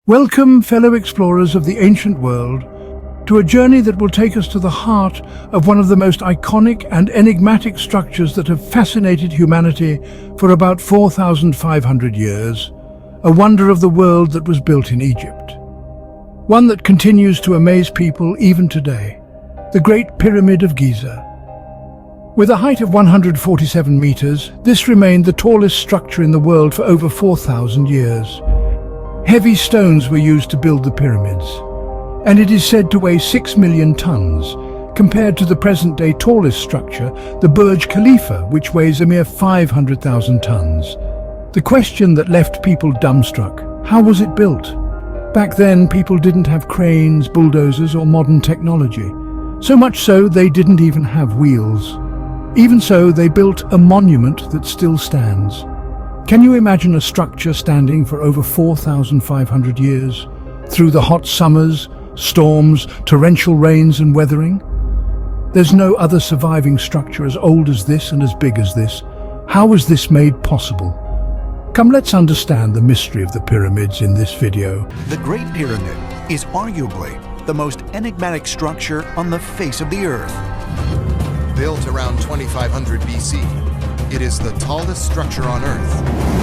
Welcome, fellow explorers of the ancient world, to a journey that will take us to the heart of one of the most iconic and enigmatic structures that have fascinated humanity for about 4,500 years, a wonder of the world that was built in Egypt. One that continues to amaze people even today, the Great Pyramid of Giza. With a height of 147 meters, this remained the tallest structure in the world for over 4,000 years. Heavy stones were used to build the pyramids, and it is said to weigh 6 million tons, compared to the present-day tallest structure, the Burj Khalifa, which weighs a mere 500,000 tons. The question that left people dumbstruck: how was it built? Back then, people didn't have cranes, bulldozers, or modern technology. So much so, they didn't even have wheels. Even so, they built a monument that still stands. Can you imagine a structure standing for over 4,500 years, through the hot summers, storms, torrential rains and weathering? There's no other surviving structure as old as this and as big as this. How was this made possible? Come, let's understand the mystery of the pyramids in this video. The Great Pyramid is arguably the most enigmatic structure on the face of the Earth. Built around 2500 BC, it is the tallest structure on Earth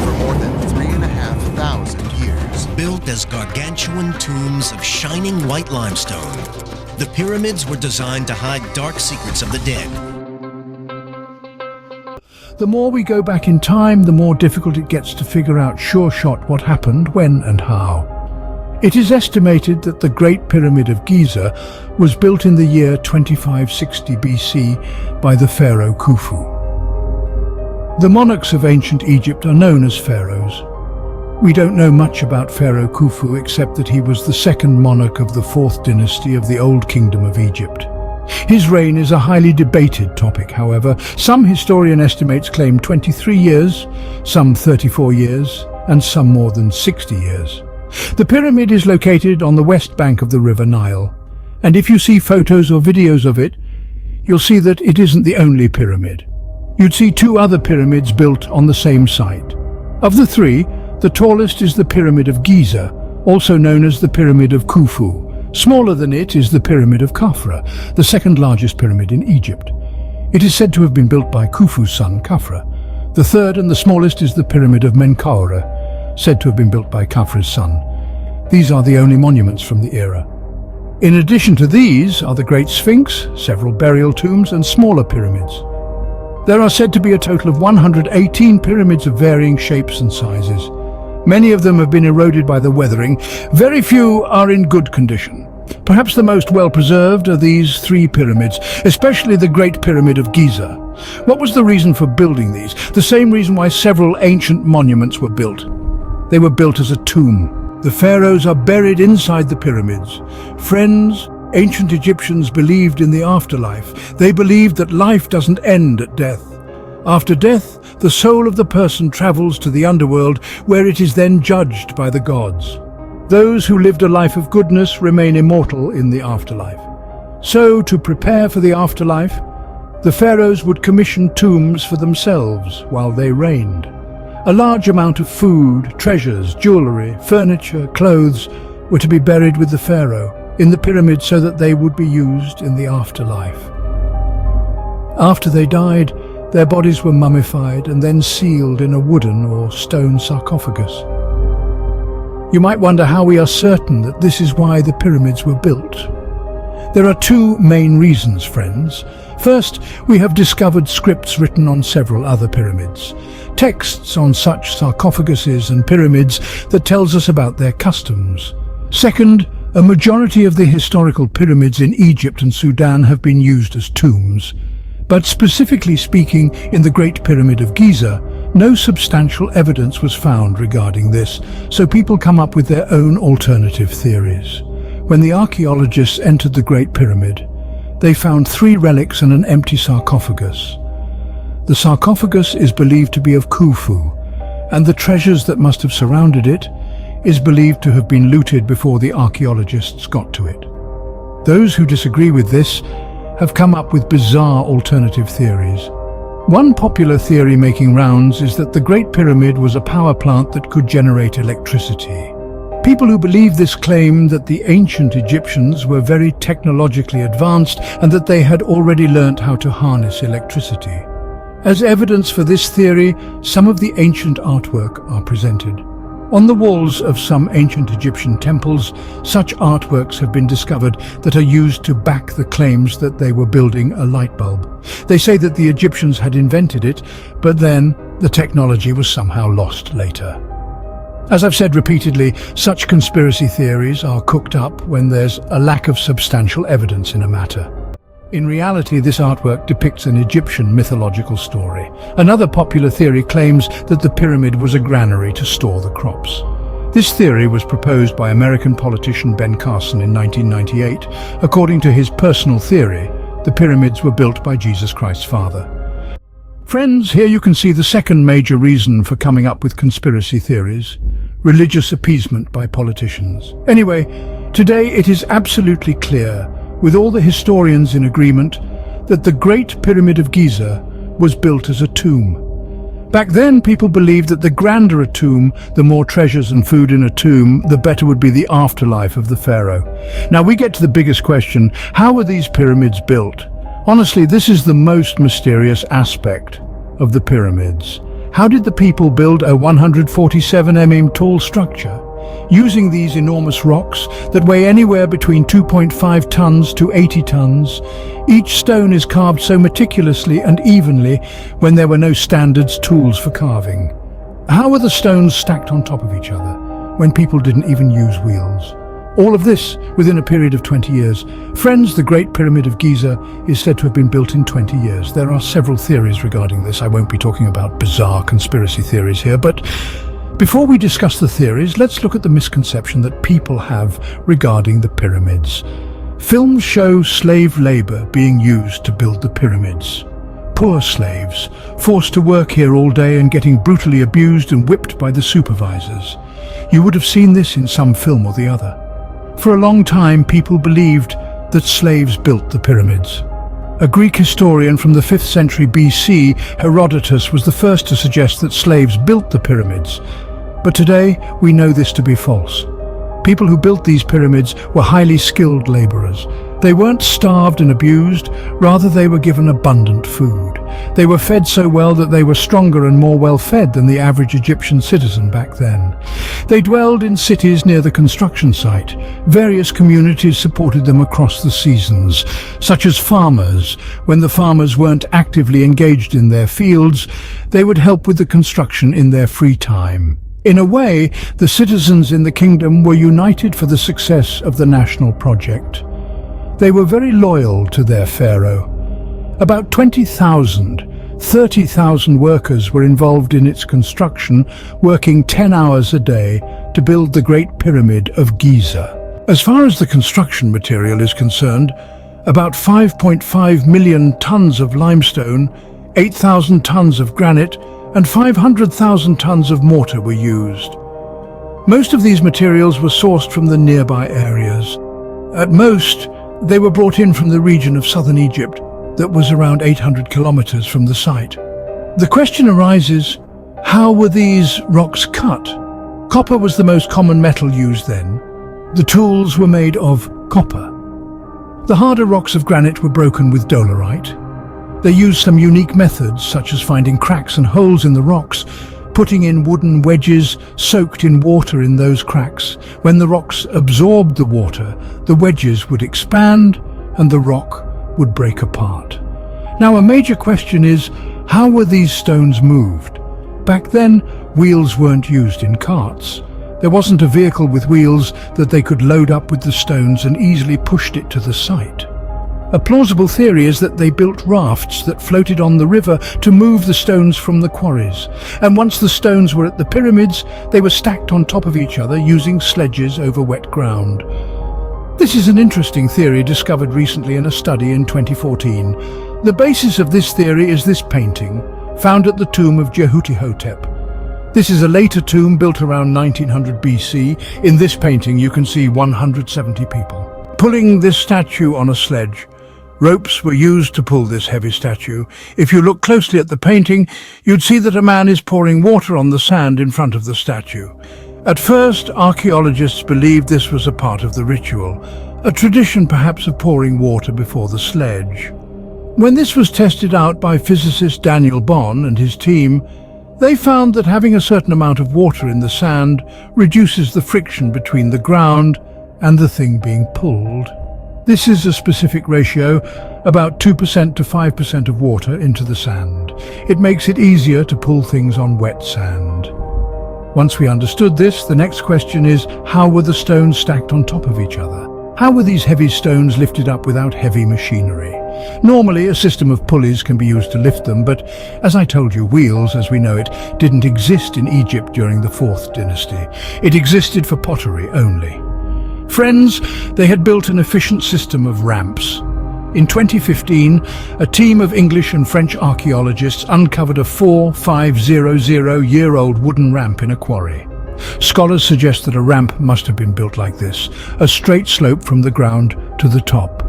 for more than 3,500 years. Built as gargantuan tombs of shining white limestone, the pyramids were designed to hide dark secrets of the dead. The more we go back in time, the more difficult it gets to figure out sure-shot what happened, when and how. It is estimated that the Great Pyramid of Giza was built in the year 2560 BC by the pharaoh Khufu. The monarchs of ancient Egypt are known as pharaohs. We don't know much about Pharaoh Khufu except that he was the second monarch of the fourth dynasty of the Old Kingdom of Egypt. His reign is a highly debated topic, however. Some historian estimates claim 23 years, some 34 years, and some more than 60 years. The pyramid is located on the west bank of the River Nile, and if you see photos or videos of it, you'll see that it isn't the only pyramid. You'd see two other pyramids built on the same site. Of the three, the tallest is the Pyramid of Giza, also known as the Pyramid of Khufu. Smaller than it is the Pyramid of Khafra, the second largest pyramid in Egypt. It is said to have been built by Khufu's son, Khafra. The third and the smallest is the Pyramid of Menkaure, said to have been built by Khafra's son. These are the only monuments from the era. In addition to these are the Great Sphinx, several burial tombs, and smaller pyramids. There are said to be a total of 118 pyramids of varying shapes and sizes. Many of them have been eroded by the weathering. Very few are in good condition. Perhaps the most well-preserved are these three pyramids, especially the Great Pyramid of Giza. What was the reason for building these? The same reason why several ancient monuments were built. They were built as a tomb. The pharaohs are buried inside the pyramids. Friends, ancient Egyptians believed in the afterlife. They believed that life doesn't end at death. After death, the soul of the person travels to the underworld, where it is then judged by the gods. Those who lived a life of goodness remain immortal in the afterlife. So, to prepare for the afterlife, the pharaohs would commission tombs for themselves while they reigned. A large amount of food, treasures, jewelry, furniture, clothes were to be buried with the pharaoh in the pyramid so that they would be used in the afterlife. After they died, their bodies were mummified and then sealed in a wooden or stone sarcophagus. You might wonder how we are certain that this is why the pyramids were built. There are two main reasons, friends. First, we have discovered scripts written on several other pyramids, texts on such sarcophaguses and pyramids that tells us about their customs. Second, a majority of the historical pyramids in Egypt and Sudan have been used as tombs. But specifically speaking, in the Great Pyramid of Giza, no substantial evidence was found regarding this, so people come up with their own alternative theories. When the archaeologists entered the Great Pyramid, they found 3 relics and an empty sarcophagus. The sarcophagus is believed to be of Khufu, and the treasures that must have surrounded it is believed to have been looted before the archaeologists got to it. Those who disagree with this have come up with bizarre alternative theories. One popular theory making rounds is that the Great Pyramid was a power plant that could generate electricity. People who believe this claim that the ancient Egyptians were very technologically advanced and that they had already learnt how to harness electricity. As evidence for this theory, some of the ancient artwork are presented. On the walls of some ancient Egyptian temples, such artworks have been discovered that are used to back the claims that they were building a light bulb. They say that the Egyptians had invented it, but then the technology was somehow lost later. As I've said repeatedly, such conspiracy theories are cooked up when there's a lack of substantial evidence in a matter. In reality, this artwork depicts an Egyptian mythological story. Another popular theory claims that the pyramid was a granary to store the crops. This theory was proposed by American politician Ben Carson in 1998. According to his personal theory, the pyramids were built by Jesus Christ's father. Friends, here you can see the second major reason for coming up with conspiracy theories: religious appeasement by politicians. Anyway, today it is absolutely clear, with all the historians in agreement, that the Great Pyramid of Giza was built as a tomb. Back then, people believed that the grander a tomb, the more treasures and food in a tomb, the better would be the afterlife of the pharaoh. Now we get to the biggest question: how were these pyramids built? Honestly, this is the most mysterious aspect of the pyramids. How did the people build a 147 mm tall structure? Using these enormous rocks that weigh anywhere between 2.5 tons to 80 tons, each stone is carved so meticulously and evenly when there were no standards tools for carving. How were the stones stacked on top of each other when people didn't even use wheels? All of this within a period of 20 years. Friends, the Great Pyramid of Giza is said to have been built in 20 years. There are several theories regarding this. I won't be talking about bizarre conspiracy theories here, but before we discuss the theories, let's look at the misconception that people have regarding the pyramids. Films show slave labor being used to build the pyramids. Poor slaves, forced to work here all day and getting brutally abused and whipped by the supervisors. You would have seen this in some film or the other. For a long time, people believed that slaves built the pyramids. A Greek historian from the 5th century BC, Herodotus, was the first to suggest that slaves built the pyramids. But today, we know this to be false. People who built these pyramids were highly skilled laborers. They weren't starved and abused, rather they were given abundant food. They were fed so well that they were stronger and more well-fed than the average Egyptian citizen back then. They dwelled in cities near the construction site. Various communities supported them across the seasons, such as farmers. When the farmers weren't actively engaged in their fields, they would help with the construction in their free time. In a way, the citizens in the kingdom were united for the success of the national project. They were very loyal to their pharaoh. About 30,000 workers were involved in its construction, working 10 hours a day to build the Great Pyramid of Giza. As far as the construction material is concerned, about 5.5 million tons of limestone, 8,000 tons of granite, and 500,000 tons of mortar were used. Most of these materials were sourced from the nearby areas. At most, they were brought in from the region of southern Egypt that was around 800 kilometers from the site. The question arises, how were these rocks cut? Copper was the most common metal used then. The tools were made of copper. The harder rocks of granite were broken with dolerite. They used some unique methods, such as finding cracks and holes in the rocks, putting in wooden wedges soaked in water in those cracks. When the rocks absorbed the water, the wedges would expand and the rock would break apart. Now, a major question is, how were these stones moved? Back then, wheels weren't used in carts. There wasn't a vehicle with wheels that they could load up with the stones and easily pushed it to the site. A plausible theory is that they built rafts that floated on the river to move the stones from the quarries. And once the stones were at the pyramids, they were stacked on top of each other using sledges over wet ground. This is an interesting theory discovered recently in a study in 2014. The basis of this theory is this painting, found at the tomb of Jehuti-Hotep. This is a later tomb built around 1900 BC. In this painting, you can see 170 people pulling this statue on a sledge. Ropes were used to pull this heavy statue. If you look closely at the painting, you'd see that a man is pouring water on the sand in front of the statue. At first, archaeologists believed this was a part of the ritual, a tradition perhaps of pouring water before the sledge. When this was tested out by physicist Daniel Bohn and his team, they found that having a certain amount of water in the sand reduces the friction between the ground and the thing being pulled. This is a specific ratio, about 2% to 5% of water into the sand. It makes it easier to pull things on wet sand. Once we understood this, the next question is, how were the stones stacked on top of each other? How were these heavy stones lifted up without heavy machinery? Normally, a system of pulleys can be used to lift them, but as I told you, wheels, as we know it, didn't exist in Egypt during the 4th dynasty. It existed for pottery only. Friends, they had built an efficient system of ramps. In 2015, a team of English and French archaeologists uncovered a 4,500-year-old wooden ramp in a quarry. Scholars suggest that a ramp must have been built like this, a straight slope from the ground to the top.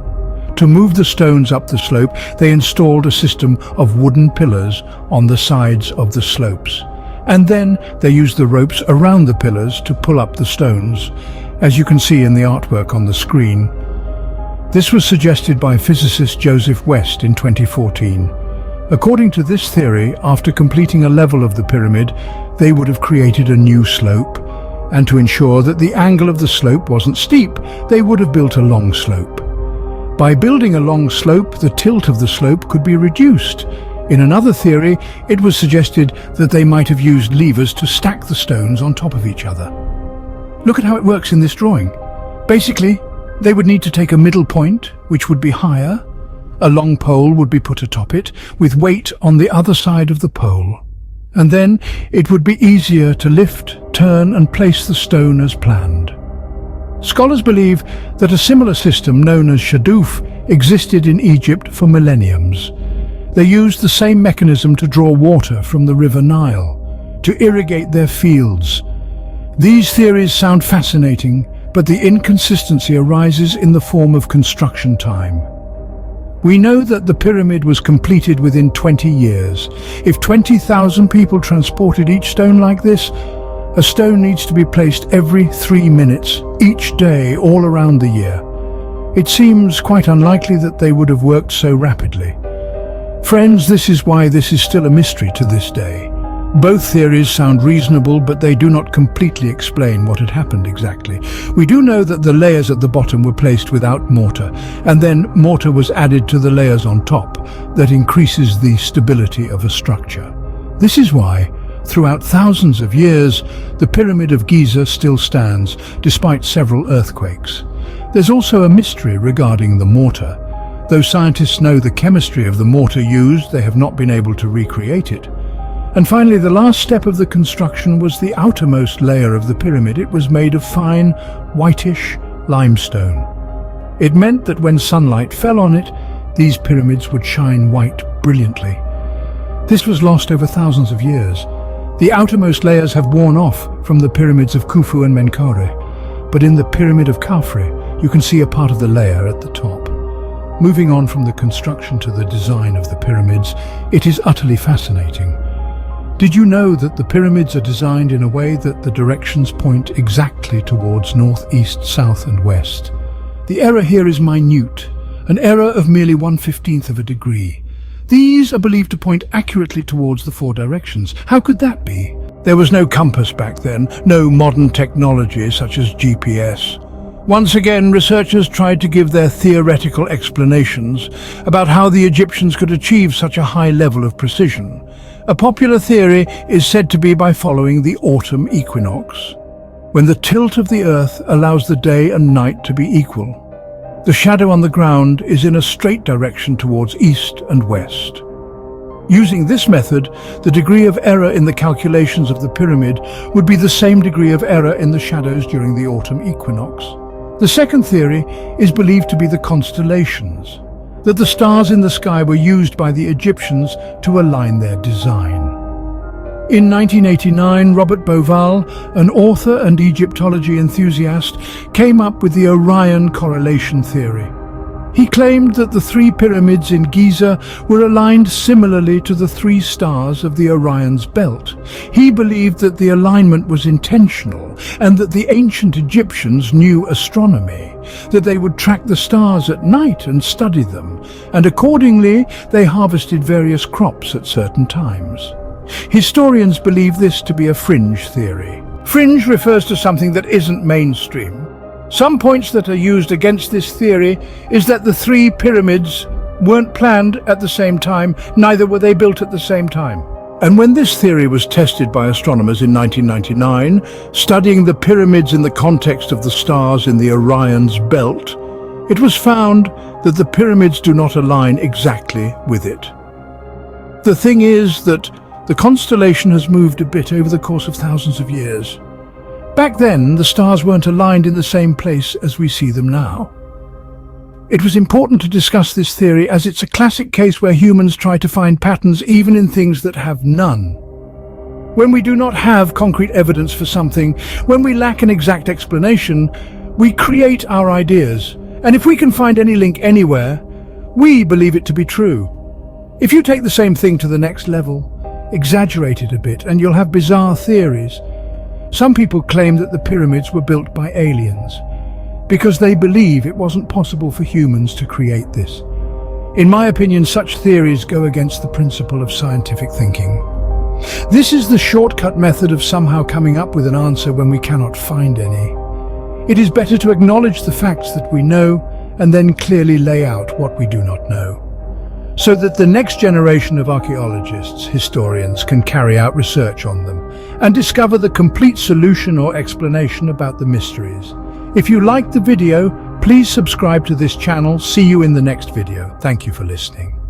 To move the stones up the slope, they installed a system of wooden pillars on the sides of the slopes. And then they used the ropes around the pillars to pull up the stones, as you can see in the artwork on the screen. This was suggested by physicist Joseph West in 2014. According to this theory, after completing a level of the pyramid, they would have created a new slope, and to ensure that the angle of the slope wasn't steep, they would have built a long slope. By building a long slope, the tilt of the slope could be reduced. In another theory, it was suggested that they might have used levers to stack the stones on top of each other. Look at how it works in this drawing. Basically, they would need to take a middle point, which would be higher. A long pole would be put atop it, with weight on the other side of the pole. And then it would be easier to lift, turn and place the stone as planned. Scholars believe that a similar system known as shadoof existed in Egypt for millenniums. They used the same mechanism to draw water from the River Nile, to irrigate their fields. These theories sound fascinating, but the inconsistency arises in the form of construction time. We know that the pyramid was completed within 20 years. If 20,000 people transported each stone like this, a stone needs to be placed every 3 minutes, each day, all around the year. It seems quite unlikely that they would have worked so rapidly. Friends, this is why this is still a mystery to this day. Both theories sound reasonable, but they do not completely explain what had happened exactly. We do know that the layers at the bottom were placed without mortar, and then mortar was added to the layers on top. That increases the stability of a structure. This is why, throughout thousands of years, the Pyramid of Giza still stands, despite several earthquakes. There's also a mystery regarding the mortar. Though scientists know the chemistry of the mortar used, they have not been able to recreate it. And finally, the last step of the construction was the outermost layer of the pyramid. It was made of fine, whitish limestone. It meant that when sunlight fell on it, these pyramids would shine white brilliantly. This was lost over thousands of years. The outermost layers have worn off from the pyramids of Khufu and Menkaure, but in the Pyramid of Khafre, you can see a part of the layer at the top. Moving on from the construction to the design of the pyramids, it is utterly fascinating. Did you know that the pyramids are designed in a way that the directions point exactly towards north, east, south and west? The error here is minute, an error of merely 1/15 of a degree. These are believed to point accurately towards the 4 directions. How could that be? There was no compass back then, no modern technology such as GPS. Once again, researchers tried to give their theoretical explanations about how the Egyptians could achieve such a high level of precision. A popular theory is said to be by following the autumn equinox, when the tilt of the earth allows the day and night to be equal. The shadow on the ground is in a straight direction towards east and west. Using this method, the degree of error in the calculations of the pyramid would be the same degree of error in the shadows during the autumn equinox. The second theory is believed to be the constellations, that the stars in the sky were used by the Egyptians to align their design. In 1989, Robert Bauval, an author and Egyptology enthusiast, came up with the Orion correlation theory. He claimed that the 3 pyramids in Giza were aligned similarly to the 3 stars of the Orion's belt. He believed that the alignment was intentional and that the ancient Egyptians knew astronomy, that they would track the stars at night and study them, and accordingly they harvested various crops at certain times. Historians believe this to be a fringe theory. Fringe refers to something that isn't mainstream. Some points that are used against this theory is that the 3 pyramids weren't planned at the same time, neither were they built at the same time. And when this theory was tested by astronomers in 1999, studying the pyramids in the context of the stars in the Orion's belt, it was found that the pyramids do not align exactly with it. The thing is that the constellation has moved a bit over the course of thousands of years. Back then, the stars weren't aligned in the same place as we see them now. It was important to discuss this theory as it's a classic case where humans try to find patterns even in things that have none. When we do not have concrete evidence for something, when we lack an exact explanation, we create our ideas. And if we can find any link anywhere, we believe it to be true. If you take the same thing to the next level, exaggerate it a bit, and you'll have bizarre theories. Some people claim that the pyramids were built by aliens because they believe it wasn't possible for humans to create this. In my opinion, such theories go against the principle of scientific thinking. This is the shortcut method of somehow coming up with an answer when we cannot find any. It is better to acknowledge the facts that we know and then clearly lay out what we do not know, so that the next generation of archaeologists, historians, can carry out research on them and discover the complete solution or explanation about the mysteries. If you liked the video, please subscribe to this channel. See you in the next video. Thank you for listening.